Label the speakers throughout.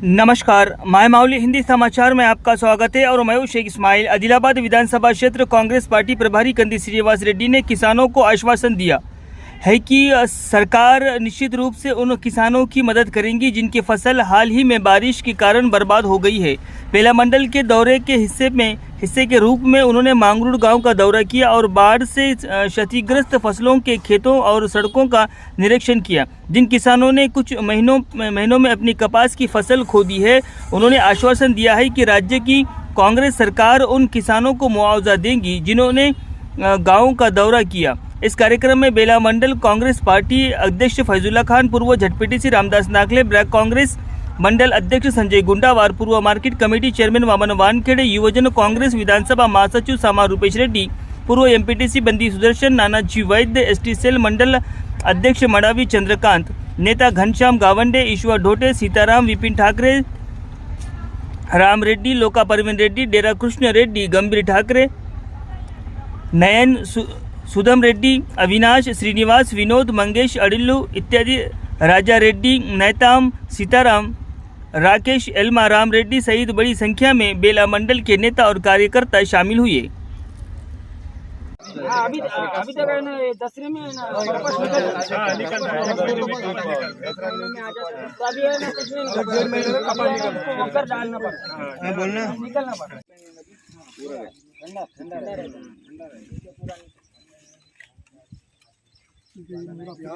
Speaker 1: नमस्कार, माय माउली हिंदी समाचार में आपका स्वागत है और मैं हूं शेख इस्माइल। आदिलाबाद विधानसभा क्षेत्र कांग्रेस पार्टी प्रभारी कंदी श्रीनिवास रेड्डी ने किसानों को आश्वासन दिया है कि सरकार निश्चित रूप से उन किसानों की मदद करेंगी जिनकी फसल हाल ही में बारिश के कारण बर्बाद हो गई है। बेला मंडल के दौरे के हिस्से के रूप में उन्होंने मांगरूड गांव का दौरा किया और बाढ़ से क्षतिग्रस्त फसलों के खेतों और सड़कों का निरीक्षण किया। जिन किसानों ने कुछ महीनों में अपनी कपास की फसल खो दी है, उन्होंने आश्वासन दिया है कि राज्य की कांग्रेस सरकार उन किसानों को मुआवजा देंगी जिन्होंने गाँव का दौरा किया। इस कार्यक्रम में बेला मंडल कांग्रेस पार्टी अध्यक्ष फैजुल्ला खान, पूर्व झटपीटीसी रामदास नागले, ब्लॉक कांग्रेस मंडल अध्यक्ष संजय गुंडावार, पूर्व market committee chairman Waman Wankhede, युवजन कांग्रेस विधानसभा महासचिव सामा रूपेश रेड्डी, पूर्व एमपीटीसी बंदी सुदर्शन, नानाजी वैद्य, एसटी सेल मंडल अध्यक्ष मड़ावी चंद्रकांत, नेता घनश्याम गावंडे, ईश्वर ढोटे, सीताराम, विपिन ठाकरे, राम रेड्डी, लोका परवीन रेड्डी, डेरा कृष्ण रेड्डी, गंभीर ठाकरे, नयन सुदम रेड्डी, अविनाश, श्रीनिवास, विनोद, मंगेश, अडिल्लू इत्यादि, राजा रेड्डी, नैताम, सीताराम, राकेश, एल्मा, राम रेड्डी सहित बड़ी संख्या में बेला मंडल के नेता और कार्यकर्ता शामिल हुए।
Speaker 2: अभी तक है ना, दसरे में है ना, तो अभी है ना, कुछ नहीं कर डालना पड़ता है, बोलना निकलना पड़ता है, ठंडा रहेगा।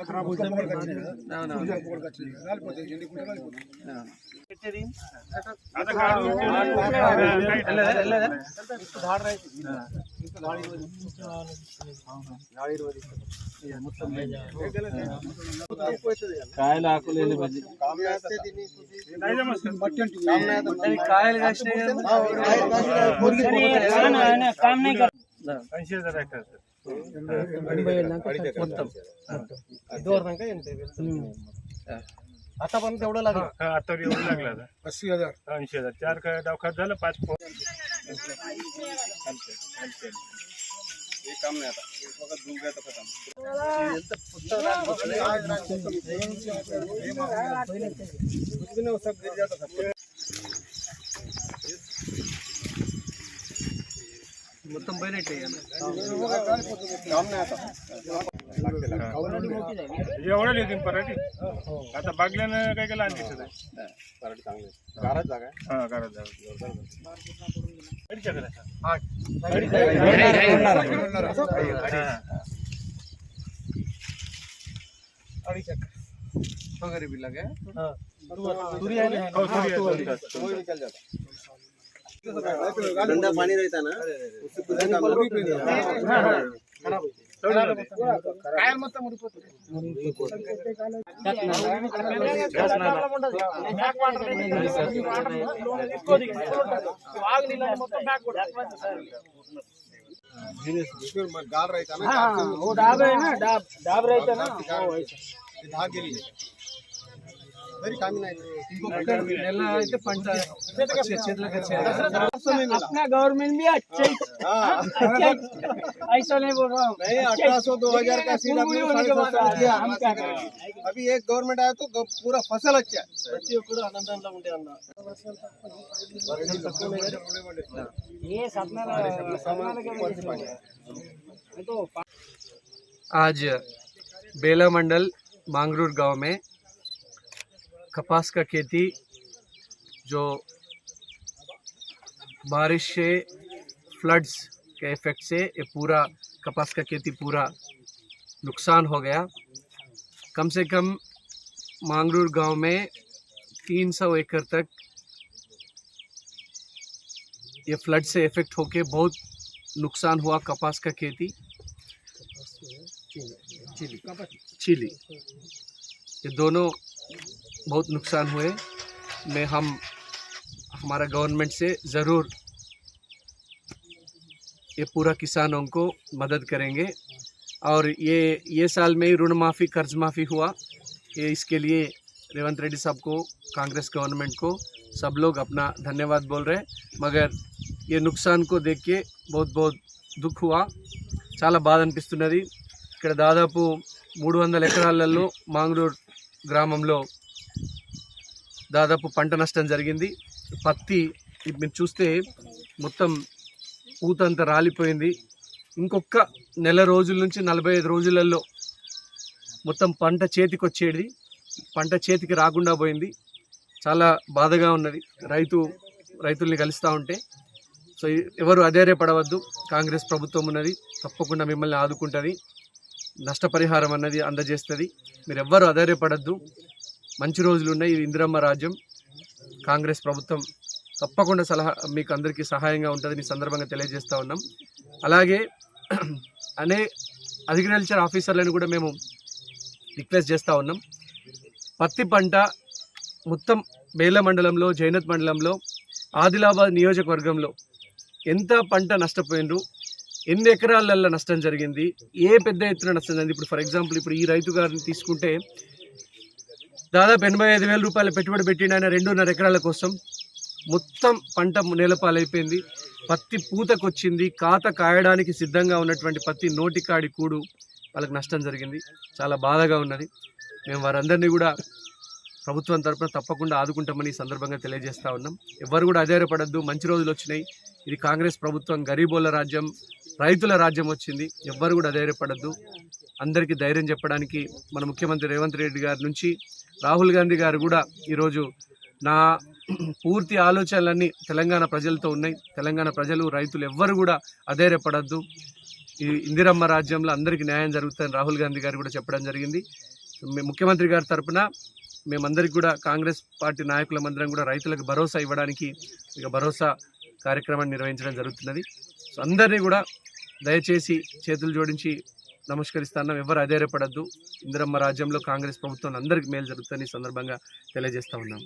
Speaker 2: खराब हो जाए ना ना लाल पोते जल्दी कुछ लाल पोते कितने दिन आता धाड़ रहे धाड़ी रोज మొత్తం కాయలు ఆకులు వెళ్ళి బజ్జి కాయలు కాసినాయి काम नहीं कर 80,000 हेक्टर మొత్తం दोरदांका आतापर्यंत एवढं लागलं, आता एवढं लागलं 80,000 80,000 4 काय दवाखान्यात झालं 5 ये काम नहीं आता इस वक्त डूब गया तो खत्म कुछ भी नहीं सब गिर जाता सब మొత్తం బయట काम नहीं आता एवढं लिहितील पराठी आता बागल्यानं काय केलं आणली पराठी चांगली गारात जागा हा गारात जागा वगैरे भी लगे निकल जाता ठंडा पानी रहता ना कायल मत गाल रहता ना, वो डाब है ना, डाब रहता ना, धाग गिरी अपना गवर्नमेंट भी अच्छे ऐसा नहीं बोल रहा हूँ, 1800-2000 का सीधा हम क्या करें। अभी एक गवर्नमेंट आया तो पूरा फसल अच्छा
Speaker 3: आज बेला मंडल मांगरूर गांव में कपास का खेती जो बारिश से फ्लड्स के इफेक्ट से ये पूरा कपास का खेती पूरा नुकसान हो गया। कम से कम मांगरूर गांव में 300 एकड़ तक ये फ्लड से इफेक्ट होके बहुत नुकसान हुआ कपास का खेती। चिली ये दोनों बहुत नुकसान हुए। में हम हमारा गवर्नमेंट से ज़रूर ये पूरा किसानों को मदद करेंगे और ये साल में ही ऋण माफ़ी कर्ज माफ़ी हुआ। ये इसके लिए रेवंत रेड्डी साहब को, कांग्रेस गवर्नमेंट को सब लोग अपना धन्यवाद बोल रहे हैं। मगर ये नुकसान को देख के बहुत बहुत दुख हुआ, చాలా బాధ అనిపిస్తున్నది। ఇక్కడ దాదాపు 300 ఎకరాలలో మాంగరూర్ గ్రామంలో దాదాపు పంట నష్టం జరిగింది. పత్తి మీరు చూస్తే మొత్తం పూత అంతా రాలిపోయింది. ఇంకొక నెల రోజుల నుంచి 45 రోజులలో మొత్తం పంట చేతికి వచ్చేది, పంట చేతికి రాకుండా పోయింది. చాలా బాధగా ఉన్నది రైతుల్ని కలుస్తూ ఉంటే. సో ఎవరు అధైర్యపడవద్దు, కాంగ్రెస్ ప్రభుత్వం ఉన్నది, తప్పకుండా మిమ్మల్ని ఆదుకుంటుంది, నష్టపరిహారం అన్నది అందజేస్తుంది. మీరు ఎవ్వరు అధైర్యపడద్దు, మంచి రోజులు ఉన్నాయి. ఇది ఇందిరమ్మ రాజ్యం, కాంగ్రెస్ ప్రభుత్వం తప్పకుండా మీకు అందరికీ సహాయంగా ఉంటుందని ఈ సందర్భంగా తెలియజేస్తూ ఉన్నాం. అలాగే అగ్రికల్చర్ ఆఫీసర్లను కూడా మేము రిక్వెస్ట్ చేస్తూ ఉన్నాం. పత్తి పంట మొత్తం బేల మండలంలో, జైనత్ మండలంలో, ఆదిలాబాద్ నియోజకవర్గంలో ఎంత పంట నష్టపోయిండ్రు, ఎన్ని ఎకరాలలో నష్టం జరిగింది, ఏ పెద్ద ఎత్తున నష్టం జరిగింది. ఇప్పుడు ఫర్ ఎగ్జాంపుల్ ఇప్పుడు ఈ రైతు గారిని తీసుకుంటే దాదాపు 85,000 రూపాయలు పెట్టుబడి పెట్టిన ఆయన 2.5 ఎకరాల కోసం మొత్తం పంట నేలపాలైపోయింది. పత్తి పూతకొచ్చింది, కాత కాయడానికి సిద్ధంగా ఉన్నటువంటి పత్తి నోటికాడి కూడు వాళ్ళకి నష్టం జరిగింది. చాలా బాధగా ఉన్నది. మేము వారందరినీ కూడా ప్రభుత్వం తరఫున తప్పకుండా ఆదుకుంటామని ఈ సందర్భంగా తెలియజేస్తూ ఉన్నాం. ఎవరు కూడా అధైర్యపడద్దు, మంచి రోజులు వచ్చినాయి. ఇది కాంగ్రెస్ ప్రభుత్వం, గరీబోళ్ళ రాజ్యం, రైతుల రాజ్యం వచ్చింది. ఎవ్వరు కూడా అధైర్యపడద్దు. అందరికీ ధైర్యం చెప్పడానికి మన ముఖ్యమంత్రి రేవంత్ రెడ్డి గారి నుంచి రాహుల్ గాంధీ గారు కూడా ఈరోజు నా పూర్తి ఆలోచనలన్నీ తెలంగాణ ప్రజలతో ఉన్నాయి. తెలంగాణ ప్రజలు, రైతులు ఎవ్వరు కూడా అధైర్యపడద్దు. ఈ ఇందిరమ్మ రాజ్యంలో అందరికీ న్యాయం జరుగుతుందని రాహుల్ గాంధీ గారు కూడా చెప్పడం జరిగింది. ముఖ్యమంత్రి గారి తరఫున మేమందరికీ కూడా, కాంగ్రెస్ పార్టీ నాయకులమందరం కూడా రైతులకు భరోసా ఇవ్వడానికి ఇక భరోసా కార్యక్రమాన్ని నిర్వహించడం జరుగుతున్నది. సో అందరినీ కూడా దయచేసి చేతులు జోడించి నమస్కరిస్తున్నాం. ఎవరు అధైర్యపడద్దు. ఇందిరమ్మ రాజ్యంలో కాంగ్రెస్ ప్రభుత్వం అందరికీ మేలు జరుగుతుందని ఈ సందర్భంగా తెలియజేస్తూ ఉన్నాం.